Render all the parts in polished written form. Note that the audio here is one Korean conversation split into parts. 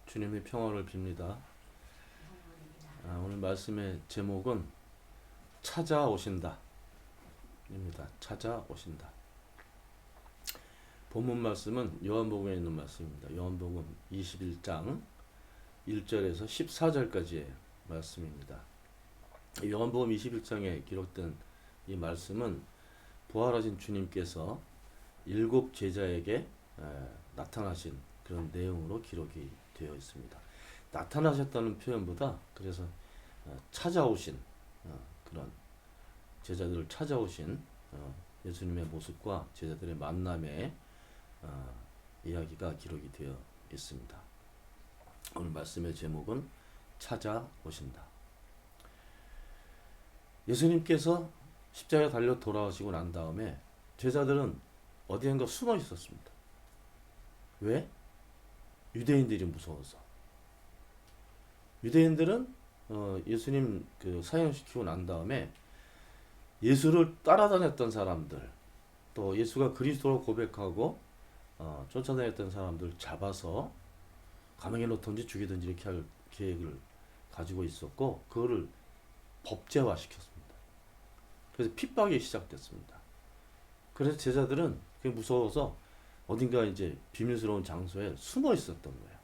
주님의 평화를 빕니다. 오늘 말씀의 제목은 찾아오신다 입니다. 찾아오신다. 본문 말씀은 요한복음에 있는 말씀입니다. 요한복음 21장 1절에서 14절까지의 말씀입니다. 요한복음 21장에 기록된 이 말씀은 부활하신 주님께서 7 제자에게 나타나신 그런 내용으로 기록이 되어 있습니다. 나타나셨다는 표현보다 그래서 찾아오신 그런 제자들을 찾아오신 예수님의 모습과 제자들의 만남의 이야기가 기록이 되어 있습니다. 오늘 말씀의 제목은 찾아오신다. 예수님께서 십자가에 달려 돌아오시고 난 다음에 제자들은 어디엔가 숨어 있었습니다. 왜? 유대인들이 무서워서. 유대인들은 예수님 사형시키고 난 다음에 예수를 따라다녔던 사람들, 또 예수가 그리스도로 고백하고 쫓아다녔던 사람들 잡아서 감옥에 넣든지 죽이든지 이렇게 할 계획을 가지고 있었고, 그거를 법제화시켰습니다. 그래서 핍박이 시작됐습니다. 그래서 제자들은 그게 무서워서 어딘가 이제 비밀스러운 장소에 숨어 있었던 거예요.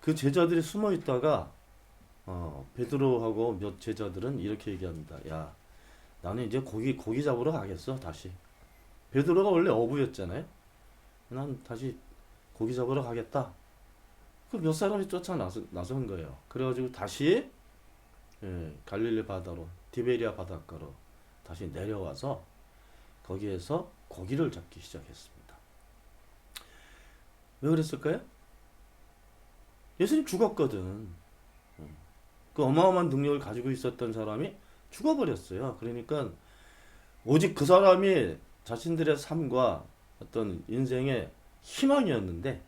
그 제자들이 숨어 있다가 베드로하고 몇 제자들은 이렇게 얘기합니다. 야, 나는 이제 고기 잡으러 가겠어. 다시. 베드로가 원래 어부였잖아요. 난 다시 고기 잡으러 가겠다. 그 몇 사람이 나선 거예요. 그래가지고 다시 갈릴리 바다로, 디베리아 바닷가로 다시 내려와서 거기에서 고기를 잡기 시작했습니다. 왜 그랬을까요? 예수님 죽었거든. 그 어마어마한 능력을 가지고 있었던 사람이 죽어버렸어요. 그러니까 오직 그 사람이 자신들의 삶과 어떤 인생의 희망이었는데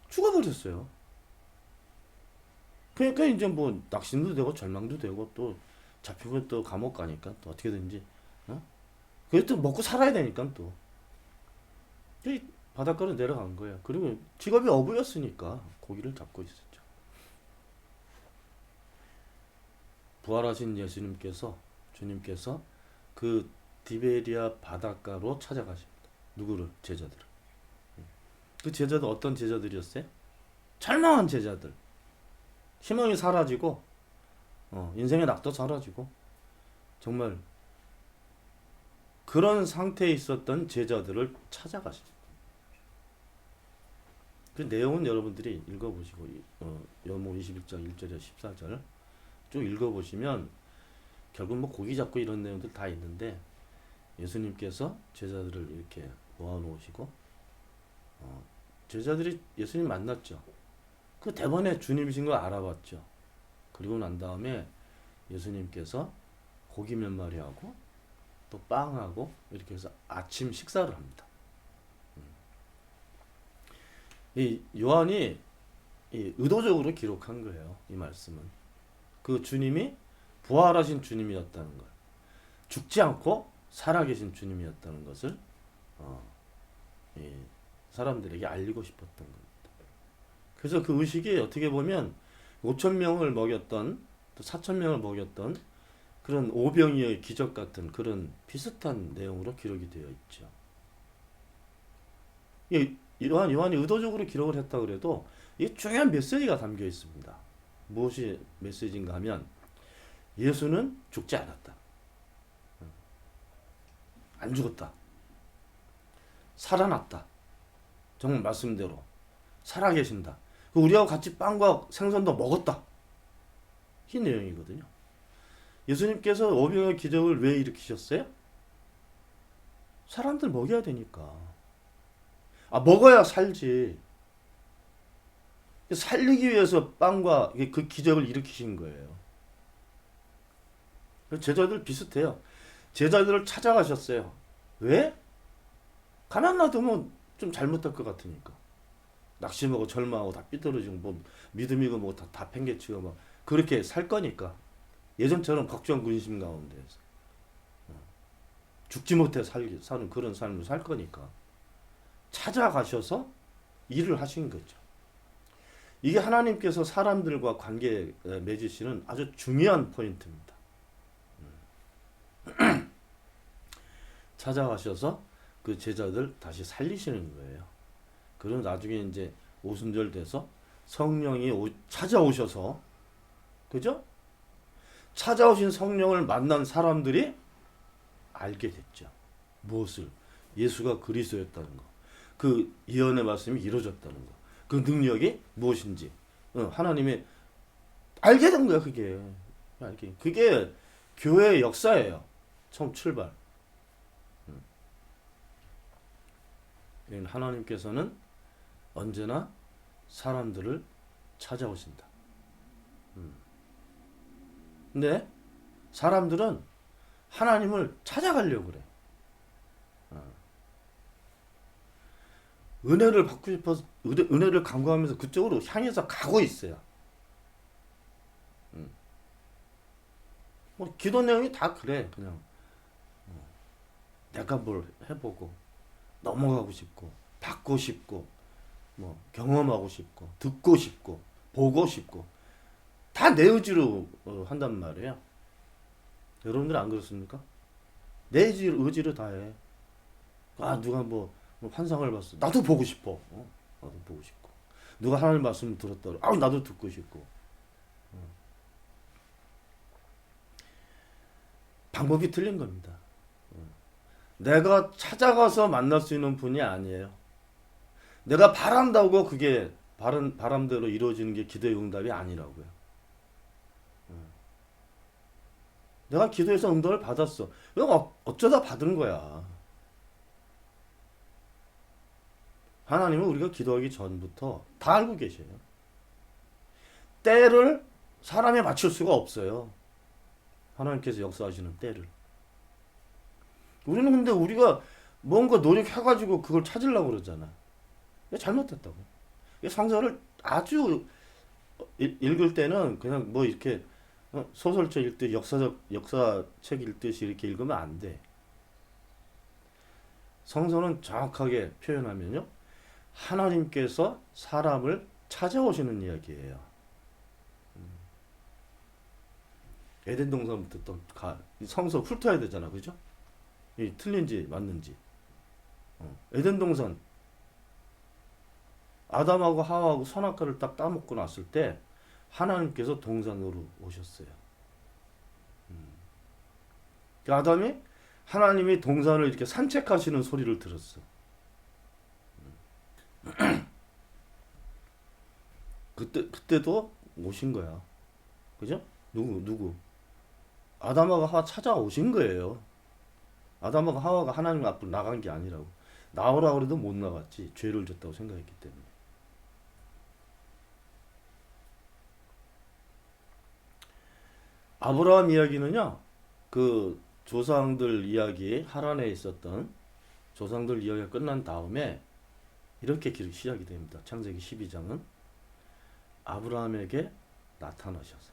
죽어버렸어요. 그러니까 이제 뭐 낙심도 되고 절망도 되고 또 잡히고 또 감옥 가니까 또 어떻게든지 그게 또 먹고 살아야 되니까 또 바닷가로 내려간 거예요. 그리고 직업이 어부였으니까 고기를 잡고 있었죠. 부활하신 주님께서 그 디베리아 바닷가로 찾아가십니다. 누구를? 제자들을. 그 제자들 어떤 제자들이었어요? 절망한 제자들. 희망이 사라지고 인생의 낙도 사라지고 정말 그런 상태에 있었던 제자들을 찾아가십니다. 그 내용은 여러분들이 읽어보시고 요한복음 21장 1절에서 14절 쭉 읽어보시면 결국 뭐 고기 잡고 이런 내용들 다 있는데 예수님께서 제자들을 이렇게 모아놓으시고 제자들이 예수님 만났죠. 그 대번에 주님이신 걸 알아봤죠. 그리고 난 다음에 예수님께서 고기 몇 마리하고 또 빵하고 이렇게 해서 아침 식사를 합니다. 이 요한이 의도적으로 기록한 거예요. 이 말씀은. 그 주님이 부활하신 주님이었다는 걸, 죽지 않고 살아계신 주님이었다는 것을 사람들에게 알리고 싶었던 겁니다. 그래서 그 의식이 어떻게 보면 5,000명을 먹였던 또 4,000명을 먹였던 그런 오병이어의 기적 같은 그런 비슷한 내용으로 기록이 되어 있죠. 요한이 의도적으로 기록을 했다 그래도 이게 중요한 메시지가 담겨 있습니다. 무엇이 메시지인가 하면 예수는 죽지 않았다. 안 죽었다. 살아났다. 정말 말씀대로 살아계신다. 우리하고 같이 빵과 생선도 먹었다. 이 내용이거든요. 예수님께서 오병이어 기적을 왜 일으키셨어요? 사람들 먹여야 되니까. 먹어야 살지. 살리기 위해서 빵과 그 기적을 일으키신 거예요. 제자들 비슷해요. 제자들을 찾아가셨어요. 왜? 가만 놔두면 좀 잘못할 것 같으니까. 낙심하고 절망하고 다 삐뚤어지고 뭐 믿음이고 뭐 다 팽개치고 막 그렇게 살 거니까. 예전처럼 걱정 근심 가운데서 죽지 못해 사는 그런 삶을 살 거니까 찾아가셔서 일을 하신 거죠. 이게 하나님께서 사람들과 관계 맺으시는 아주 중요한 포인트입니다. 찾아가셔서 그 제자들 다시 살리시는 거예요. 그럼 나중에 이제 오순절 돼서 성령이 찾아오셔서, 그죠? 찾아오신 성령을 만난 사람들이 알게 됐죠. 무엇을? 예수가 그리스도였다는 거. 그 예언의 말씀이 이루어졌다는 거. 그 능력이 무엇인지. 하나님의 알게 된 거야, 그게. 그게 교회의 역사예요. 처음 출발. 하나님께서는 언제나 사람들을 찾아오신다. 근데 사람들은 하나님을 찾아가려고 그래. 은혜를 받고 싶어서 은혜를 간구하면서 그쪽으로 향해서 가고 있어요. 뭐 기도 내용이 다 그래. 그냥 내가 뭘 해보고 넘어가고 싶고 받고 싶고 뭐 경험하고 싶고 듣고 싶고 보고 싶고 다 내 의지로 한단 말이에요. 여러분들 안 그렇습니까? 내 의지로 다 해. 누가 뭐 환상을 봤어. 나도 보고 싶어. 나도 보고 싶고. 누가 하나님 말씀을 들었다. 나도 듣고 싶고. 방법이 틀린 겁니다. 내가 찾아가서 만날 수 있는 분이 아니에요. 내가 바란다고 그게 바람대로 이루어지는 게 기도의 응답이 아니라고요. 내가 기도해서 응답을 받았어. 이거 어쩌다 받은 거야. 하나님은 우리가 기도하기 전부터 다 알고 계셔요. 때를 사람에 맞출 수가 없어요. 하나님께서 역사하시는 때를. 우리는 근데 우리가 뭔가 노력해가지고 그걸 찾으려고 그러잖아. 잘못됐다고. 성서를 아주 읽을 때는 그냥 뭐 이렇게 소설책 읽듯 역사책 읽듯이 이렇게 읽으면 안 돼. 성서는 정확하게 표현하면요. 하나님께서 사람을 찾아오시는 이야기예요. 에덴 동산부터 또 성서 훑어야 되잖아. 그죠? 이 틀린지 맞는지. 에덴 동산 아담하고 하와하고 선악과를 딱 따먹고 났을 때 하나님께서 동산으로 오셨어요. 아담이 하나님이 동산을 이렇게 산책하시는 소리를 들었어. 그때도 오신 거야. 그죠? 누구? 아담하고 하와 찾아오신 거예요. 아담하고 하와가 하나님 앞으로 나간 게 아니라고. 나오라고 해도 못 나갔지. 죄를 졌다고 생각했기 때문에. 아브라함 이야기는요. 그 조상들 이야기, 하란에 있었던 조상들 이야기가 끝난 다음에 이렇게 시작이 됩니다. 창세기 12장은 아브라함에게 나타나셔서.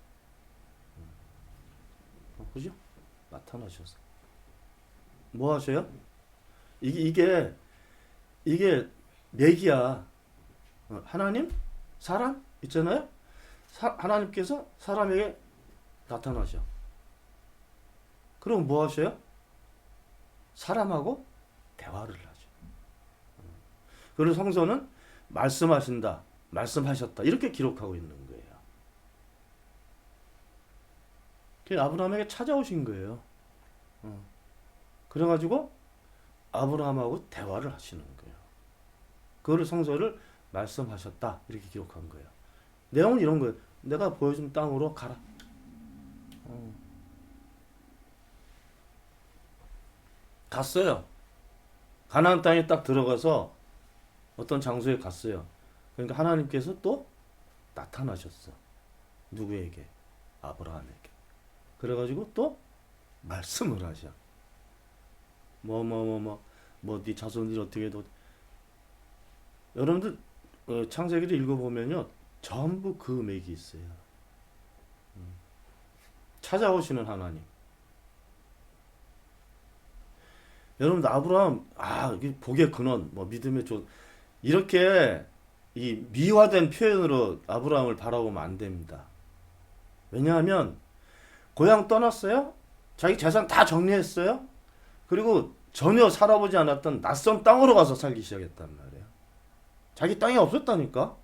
그죠? 나타나셔서. 뭐 하셔요? 이게 맥이야. 하나님? 사람? 있잖아요? 하나님께서 사람에게 나타나셔. 그럼 뭐 하셔요? 사람하고 대화를 하죠. 그래서 성서는 말씀하신다, 말씀하셨다 이렇게 기록하고 있는 거예요. 아브라함에게 찾아오신 거예요. 그래가지고 아브라함하고 대화를 하시는 거예요. 그거를 성서를 말씀하셨다 이렇게 기록한 거예요. 내용은 이런 거예요. 내가 보여준 땅으로 가라. 갔어요. 가나안 땅에 딱 들어가서 어떤 장소에 갔어요. 그러니까 하나님께서 또 나타나셨어. 누구에게? 아브라함에게. 그래가지고 또 말씀을 하셔. 네 자손들이 어떻게 도 여러분들 창세기를 읽어보면요 전부 그 맥이 있어요. 찾아오시는 하나님. 여러분들 아브라함 복의 근원, 믿음의 이렇게 이 미화된 표현으로 아브라함을 바라보면 안 됩니다. 왜냐하면 고향 떠났어요. 자기 재산 다 정리했어요. 그리고 전혀 살아보지 않았던 낯선 땅으로 가서 살기 시작했단 말이에요. 자기 땅이 없었다니까.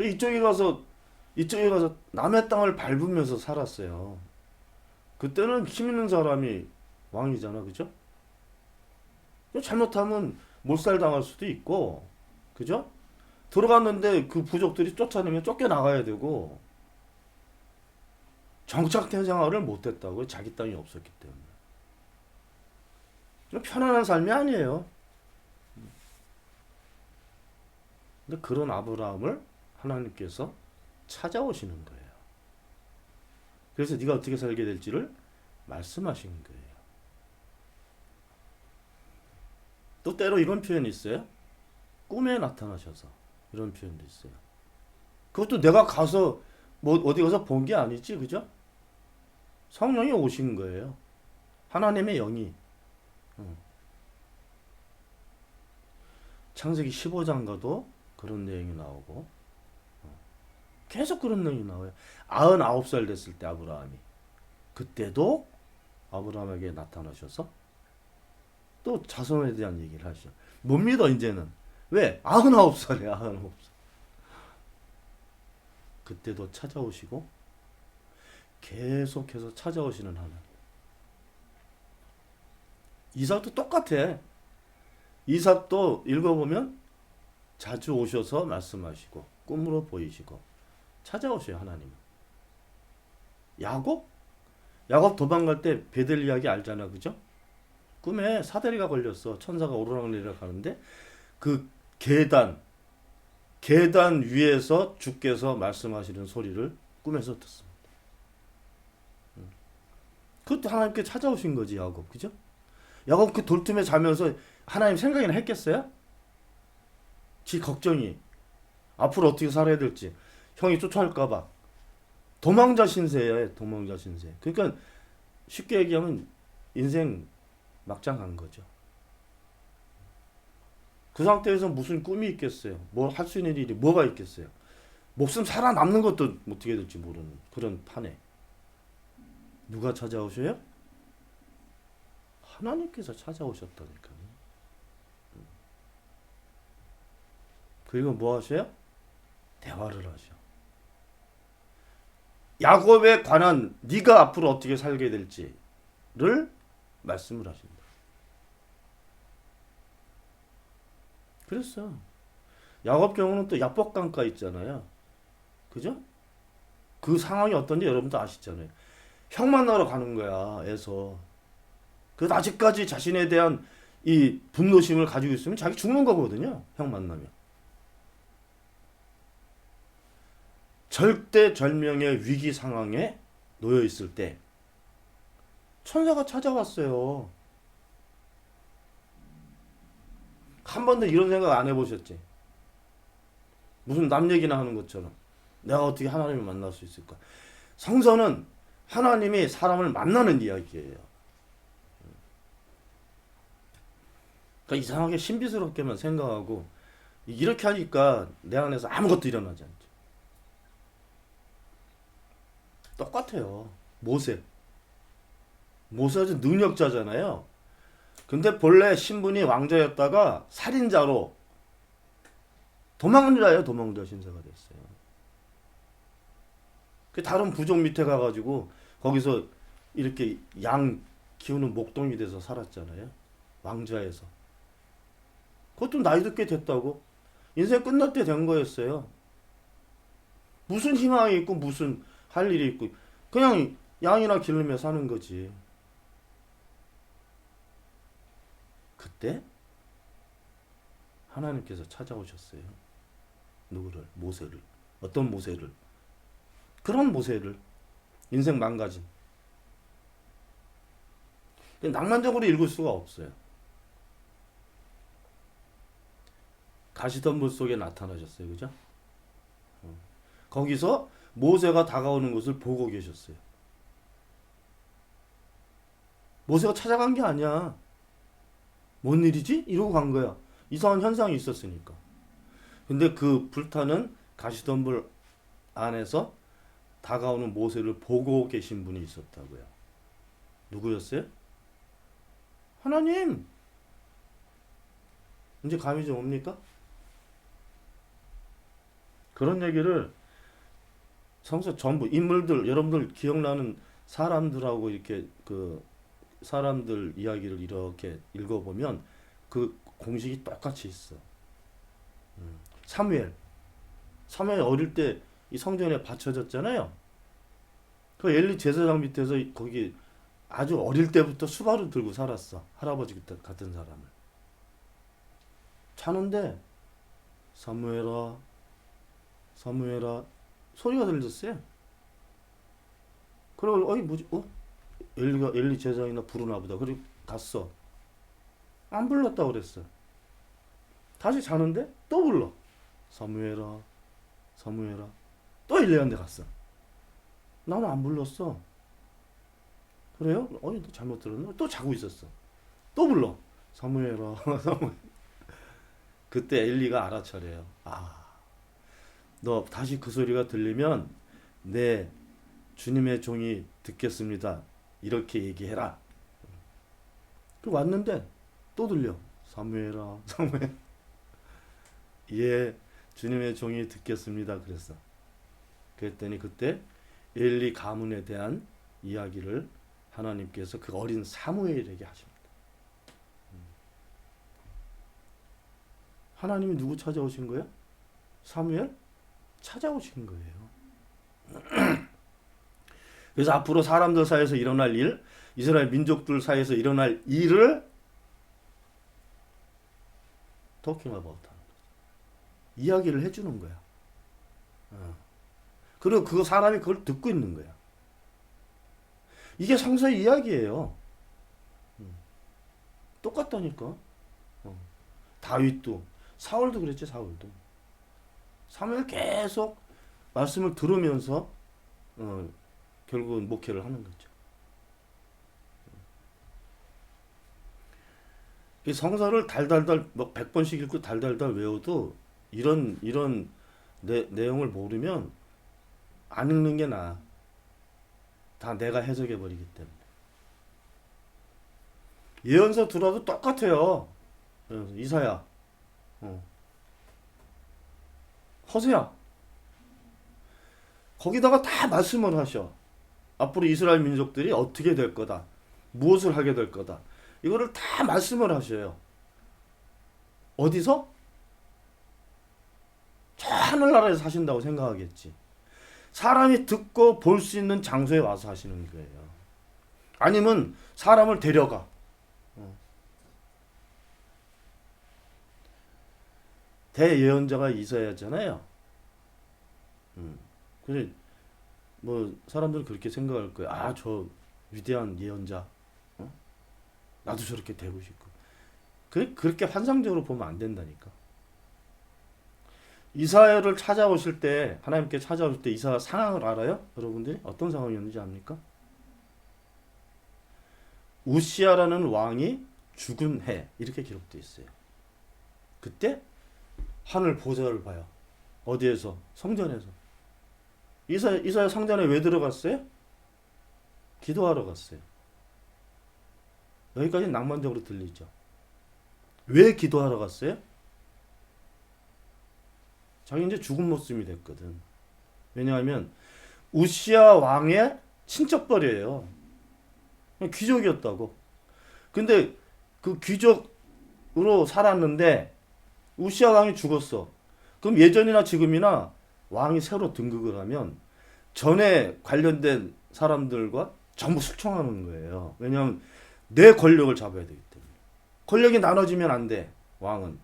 이쪽에 가서 남의 땅을 밟으면서 살았어요. 그때는 힘 있는 사람이 왕이잖아, 그죠? 잘못하면 몰살 당할 수도 있고, 그죠? 들어갔는데 그 부족들이 쫓아내면 쫓겨나가야 되고, 정착된 생활을 못했다고요. 자기 땅이 없었기 때문에. 편안한 삶이 아니에요. 근데 그런 아브라함을 하나님께서 찾아오시는 거예요. 그래서 네가 어떻게 살게 될지를 말씀하신 거예요. 또 때로 이런 표현이 있어요. 꿈에 나타나셔서 이런 표현도 있어요. 그것도 내가 가서 뭐 어디 가서 본 게 아니지, 그죠? 성령이 오신 거예요. 하나님의 영이. 창세기 15장 가도 그런 내용이 나오고 계속 그런 내용이 나와요. 99살 됐을 때 아브라함이 그때도 아브라함에게 나타나셔서 또 자손에 대한 얘기를 하시죠. 못 믿어 이제는. 왜? 99살이야. 99살. 그때도 찾아오시고 계속해서 찾아오시는 하나님. 이삭도 똑같아. 이삭도 읽어보면 자주 오셔서 말씀하시고 꿈으로 보이시고 찾아오셔요. 하나님. 야곱 도망갈 때 베델 이야기 알잖아, 그죠? 꿈에 사다리가 걸렸어. 천사가 오르락내리락 하는데 그 계단 위에서 주께서 말씀하시는 소리를 꿈에서 듣습니다. 그것도 하나님께 찾아오신 거지, 야곱, 그죠? 야곱 그 돌틈에 자면서 하나님 생각이나 했겠어요? 지 걱정이 앞으로 어떻게 살아야 될지, 형이 쫓아올까봐 도망자 신세예요. 도망자 신세. 그러니까 쉽게 얘기하면 인생 막장 간 거죠. 그 상태에서 무슨 꿈이 있겠어요? 뭐 할 수 있는 일이 뭐가 있겠어요? 목숨 살아남는 것도 어떻게 될지 모르는 그런 판에 누가 찾아오셔요? 하나님께서 찾아오셨다니까요. 그리고 뭐 하셔요? 대화를 하셔. 야곱에 관한 네가 앞으로 어떻게 살게 될지를 말씀을 하신다. 그랬어. 야곱 경우는 또 야복강가 있잖아요. 그죠? 그 상황이 어떤지 여러분도 아시잖아요. 형 만나러 가는 거야, 애서. 그래서 아직까지 자신에 대한 이 분노심을 가지고 있으면 자기 죽는 거거든요. 형 만나면. 절대절명의 위기 상황에 놓여 있을 때 천사가 찾아왔어요. 한 번도 이런 생각 안 해보셨지? 무슨 남 얘기나 하는 것처럼 내가 어떻게 하나님을 만날 수 있을까? 성서는 하나님이 사람을 만나는 이야기예요. 그러니까 이상하게 신비스럽게만 생각하고 이렇게 하니까 내 안에서 아무것도 일어나지 않죠. 똑같아요. 모세 아주 능력자잖아요. 근데 본래 신분이 왕자였다가 살인자로 도망자 신세가 됐어요. 그 다른 부족 밑에 가가지고 거기서 이렇게 양 키우는 목동이 돼서 살았잖아요. 왕좌에서. 그것도 나이도 꽤 됐다고. 인생 끝날 때 된 거였어요. 무슨 희망이 있고 무슨 할 일이 있고 그냥 양이나 기르며 사는 거지. 그때 하나님께서 찾아오셨어요. 누구를? 모세를. 어떤 모세를? 그런 모세를. 인생 망가진. 낭만적으로 읽을 수가 없어요. 가시덤불 속에 나타나셨어요. 그죠? 거기서 모세가 다가오는 것을 보고 계셨어요. 모세가 찾아간 게 아니야. 뭔 일이지? 이러고 간 거야. 이상한 현상이 있었으니까. 근데 그 불타는 가시덤불 안에서 다가오는 모세를 보고 계신 분이 있었다고요. 누구였어요? 하나님. 이제 감이 좀 옵니까? 그런 얘기를 성서 전부 인물들, 여러분들 기억나는 사람들하고 이렇게 그 사람들 이야기를 이렇게 읽어보면 그 공식이 똑같이 있어. 사무엘. 사무엘 어릴 때 이 성전에 바쳐졌잖아요. 그 엘리 제사장 밑에서 거기 아주 어릴 때부터 수발을 들고 살았어. 할아버지 같은 사람을. 자는데 사무엘아, 사무엘아 소리가 들렸어요. 그러고 어이 뭐지? 엘리 제사장이나 부르나 보다. 그리고 갔어. 안 불렀다 그랬어. 다시 자는데 또 불러. 사무엘아, 사무엘아. 또 엘리한테 갔어. 나는 안 불렀어. 그래요? 너 잘못 들었나? 또 자고 있었어. 또 불러. 사무엘아, 사무엘. 그때 엘리가 알아차려요. 너 다시 그 소리가 들리면 내 주님의 종이 듣겠습니다. 이렇게 얘기해라. 그 왔는데 또 들려. 사무엘아, 사무엘. 예, 주님의 종이 듣겠습니다. 그랬어. 그랬더니 그때 엘리 가문에 대한 이야기를 하나님께서 그 어린 사무엘에게 하십니다. 하나님이 누구 찾아오신 거예요? 사무엘? 찾아오신 거예요. 그래서 앞으로 사람들 사이에서 일어날 일, 이스라엘 민족들 사이에서 일어날 일을 talking about 하는 거죠. 이야기를 해주는 거야. 그리고 그 사람이 그걸 듣고 있는 거야. 이게 성서의 이야기예요. 똑같다니까. 다윗도, 사울도 그랬지, 사울도. 사무엘 계속 말씀을 들으면서 결국은 목회를 하는 거죠. 이 성서를 달달달 100번씩 읽고 달달달 외워도 이런 내용을 모르면 안 읽는 게 나아. 다 내가 해석해 버리기 때문에. 예언서 들어도 똑같아요. 이사야, 허세야. 거기다가 다 말씀을 하셔. 앞으로 이스라엘 민족들이 어떻게 될 거다. 무엇을 하게 될 거다. 이거를 다 말씀을 하셔요. 어디서? 저 하늘나라에서 사신다고 생각하겠지. 사람이 듣고 볼 수 있는 장소에 와서 하시는 거예요. 아니면 사람을 데려가. 대예언자가 이사야잖아요. 그래, 뭐 사람들은 그렇게 생각할 거예요. 저 위대한 예언자, 나도 저렇게 되고 싶고. 그렇게 환상적으로 보면 안 된다니까. 이사야를 찾아오실 때, 하나님께 찾아오실 때 이사야 상황을 알아요? 여러분들이 어떤 상황이었는지 압니까? 우시아라는 왕이 죽은 해, 이렇게 기록되어 있어요. 그때 하늘 보좌를 봐요. 어디에서? 성전에서. 이사야 성전에 왜 들어갔어요? 기도하러 갔어요. 여기까지 낭만적으로 들리죠. 왜 기도하러 갔어요? 자기 이제 죽은 목숨이 됐거든. 왜냐하면 우시아 왕의 친척벌이에요. 귀족이었다고. 근데 그 귀족으로 살았는데 우시아 왕이 죽었어. 그럼 예전이나 지금이나 왕이 새로 등극을 하면 전에 관련된 사람들과 전부 숙청하는 거예요. 왜냐하면 내 권력을 잡아야 되기 때문에. 권력이 나눠지면 안 돼, 왕은.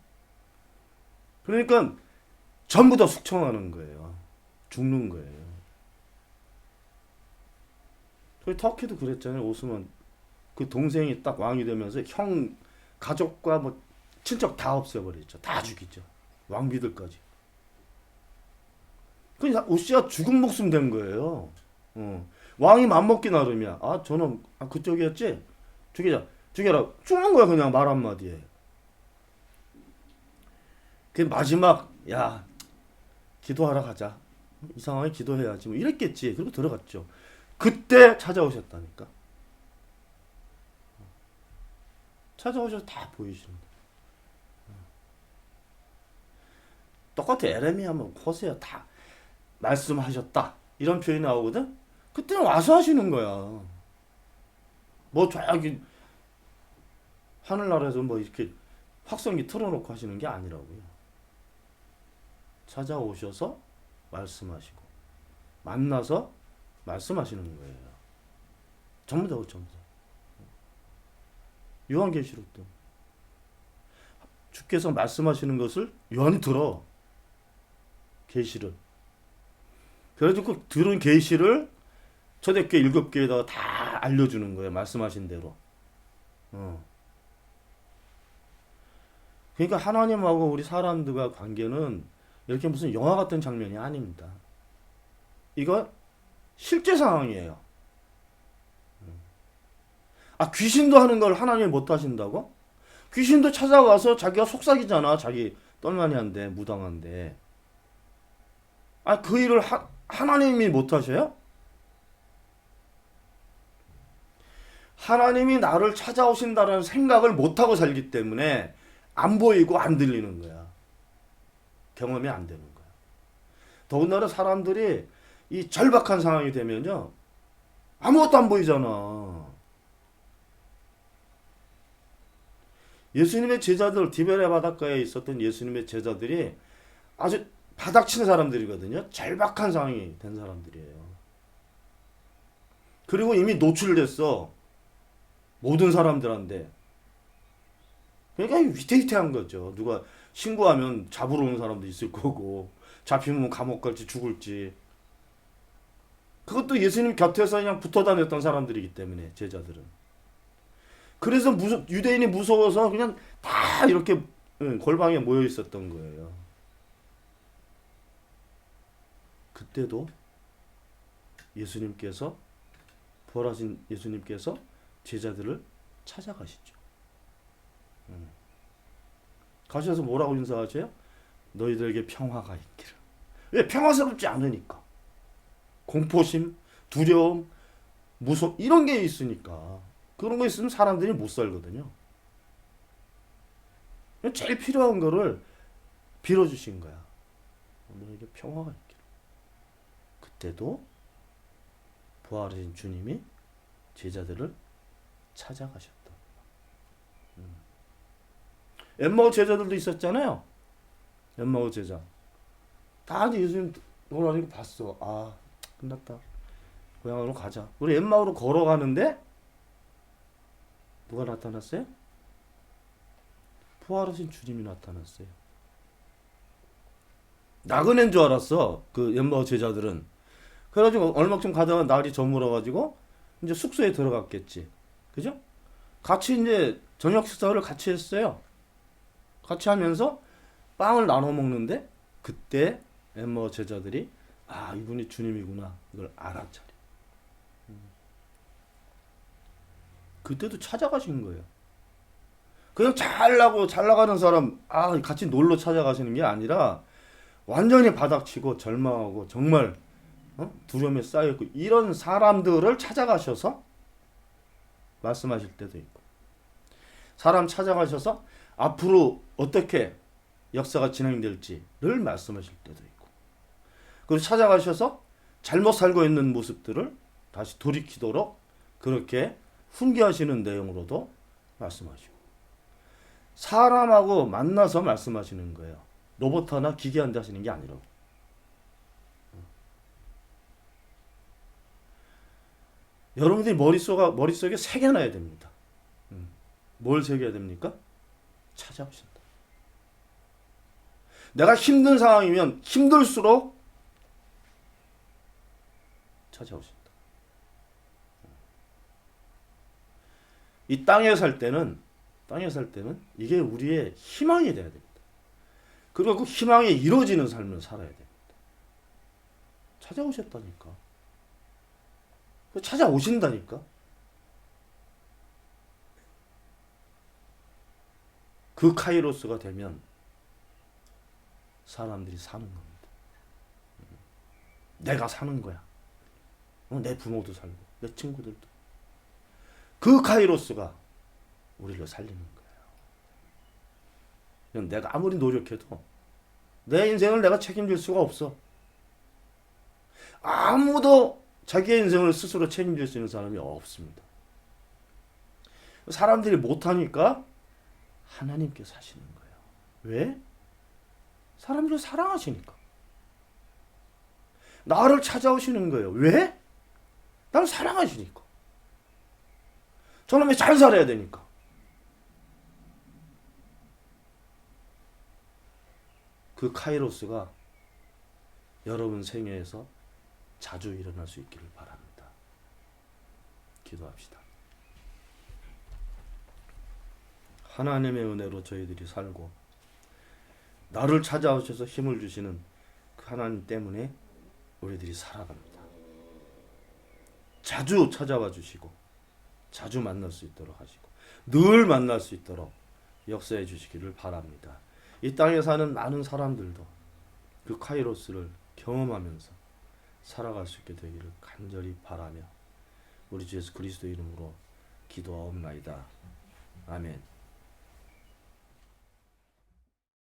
그러니까 전부 다 숙청하는 거예요. 죽는 거예요. 터키도 그랬잖아요. 오스만 그 동생이 딱 왕이 되면서 형 가족과 뭐 친척 다 없애버렸죠. 다 죽이죠. 왕비들까지. 그냥 우시아 죽은 목숨 된 거예요. 왕이 맘먹기 나름이야. 저는 그쪽이었지? 죽여라. 죽는 거야, 그냥 말 한마디에. 그 마지막 야, 기도하러 가자. 이 상황에 기도해야지. 뭐 이랬겠지. 그리고 들어갔죠. 그때 찾아오셨다니까. 찾아오셔서 다 보이시는 거예요. 똑같아. 에레미야, 뭐 호세야 다 말씀하셨다. 이런 표현이 나오거든. 그때는 와서 하시는 거야. 뭐 저기 하늘나라에서 뭐 이렇게 확성기 틀어놓고 하시는 게 아니라고요. 찾아오셔서 말씀하시고 만나서 말씀하시는 거예요. 전부 다 전부 다. 요한계시록도 주께서 말씀하시는 것을 요한이 들어. 계시를. 그래가지고 그 들은 계시를 초대교회 7개에다가 다 알려주는 거예요. 말씀하신 대로. 그러니까 하나님하고 우리 사람들과 관계는 이렇게 무슨 영화 같은 장면이 아닙니다. 이거 실제 상황이에요. 아, 귀신도 하는 걸 하나님이 못 하신다고? 귀신도 찾아와서 자기가 속삭이잖아. 자기 떨마니한데, 무당한데. 아, 그 일을 하나님이 못 하셔요? 하나님이 나를 찾아오신다는 생각을 못하고 살기 때문에 안 보이고 안 들리는 거야. 경험이 안 되는 거야. 더군다나 사람들이 이 절박한 상황이 되면요. 아무것도 안 보이잖아. 예수님의 제자들, 디베레 바닷가에 있었던 예수님의 제자들이 아주 바닥친 사람들이거든요. 절박한 상황이 된 사람들이에요. 그리고 이미 노출됐어. 모든 사람들한테. 그러니까 위태위태한 거죠. 누가 신고하면 잡으러 오는 사람도 있을 거고, 잡히면 감옥 갈지 죽을지. 그것도 예수님 곁에서 그냥 붙어 다녔던 사람들이기 때문에, 제자들은. 그래서 유대인이 무서워서 그냥 다 이렇게 골방에 모여 있었던 거예요. 그때도 예수님께서, 부활하신 예수님께서 제자들을 찾아가시죠. 가셔서 뭐라고 인사하세요? 너희들에게 평화가 있기를. 왜? 평화스럽지 않으니까. 공포심, 두려움, 무섭 이런 게 있으니까. 그런 거 있으면 사람들이 못 살거든요. 제일 필요한 거를 빌어주신 거야. 너에게 평화가 있기를. 그때도 부활하신 주님이 제자들을 찾아가셨다. 엠마오 제자들도 있었잖아요. 엠마오 제자. 다 예수님 돌아다니는 거 봤어. 아, 끝났다. 고향으로 가자. 우리 엠마오로 걸어가는데 누가 나타났어요? 부활하신 주님이 나타났어요. 나그네인 줄 알았어. 그 엠마오 제자들은. 그래가지고 얼마쯤 가다가 날이 저물어가지고 이제 숙소에 들어갔겠지. 그죠? 같이 이제 저녁 식사를 같이 했어요. 같이 하면서 빵을 나눠 먹는데 그때 엠마오 제자들이 아, 이분이 주님이구나 이걸 알아차려. 그때도 찾아가신 거예요. 그냥 잘 나가는 사람 같이 놀러 찾아가시는 게 아니라 완전히 바닥치고 절망하고 정말 두려움에 쌓여있고 이런 사람들을 찾아가셔서 말씀하실 때도 있고, 사람 찾아가셔서 앞으로 어떻게 역사가 진행될지를 말씀하실 때도 있고, 그리고 찾아가셔서 잘못 살고 있는 모습들을 다시 돌이키도록 그렇게 훈계하시는 내용으로도 말씀하시고, 사람하고 만나서 말씀하시는 거예요. 로봇 하나 기계한테 하시는 게 아니라고. 여러분들이 머릿속에 새겨놔야 됩니다. 뭘 새겨야 됩니까? 찾아오신다. 내가 힘든 상황이면 힘들수록 찾아오신다. 이 땅에 살 때는 이게 우리의 희망이 돼야 됩니다. 그리고 그 희망이 이루어지는 삶을 살아야 됩니다. 찾아오셨다니까. 찾아오신다니까. 그 카이로스가 되면 사람들이 사는 겁니다. 내가 사는 거야. 내 부모도 살고 내 친구들도. 그 카이로스가 우리를 살리는 거예요. 내가 아무리 노력해도 내 인생을 내가 책임질 수가 없어. 아무도 자기의 인생을 스스로 책임질 수 있는 사람이 없습니다. 사람들이 못하니까 하나님께서 하시는 거예요. 왜? 사람들을 사랑하시니까. 나를 찾아오시는 거예요. 왜? 나를 사랑하시니까. 저놈이 잘 살아야 되니까. 그 카이로스가 여러분 생애에서 자주 일어날 수 있기를 바랍니다. 기도합시다. 하나님의 은혜로 저희들이 살고 나를 찾아오셔서 힘을 주시는 그 하나님 때문에 우리들이 살아갑니다. 자주 찾아와 주시고 자주 만날 수 있도록 하시고 늘 만날 수 있도록 역사해 주시기를 바랍니다. 이 땅에 사는 많은 사람들도 그 카이로스를 경험하면서 살아갈 수 있게 되기를 간절히 바라며 우리 주 예수 그리스도 이름으로 기도하옵나이다. 아멘.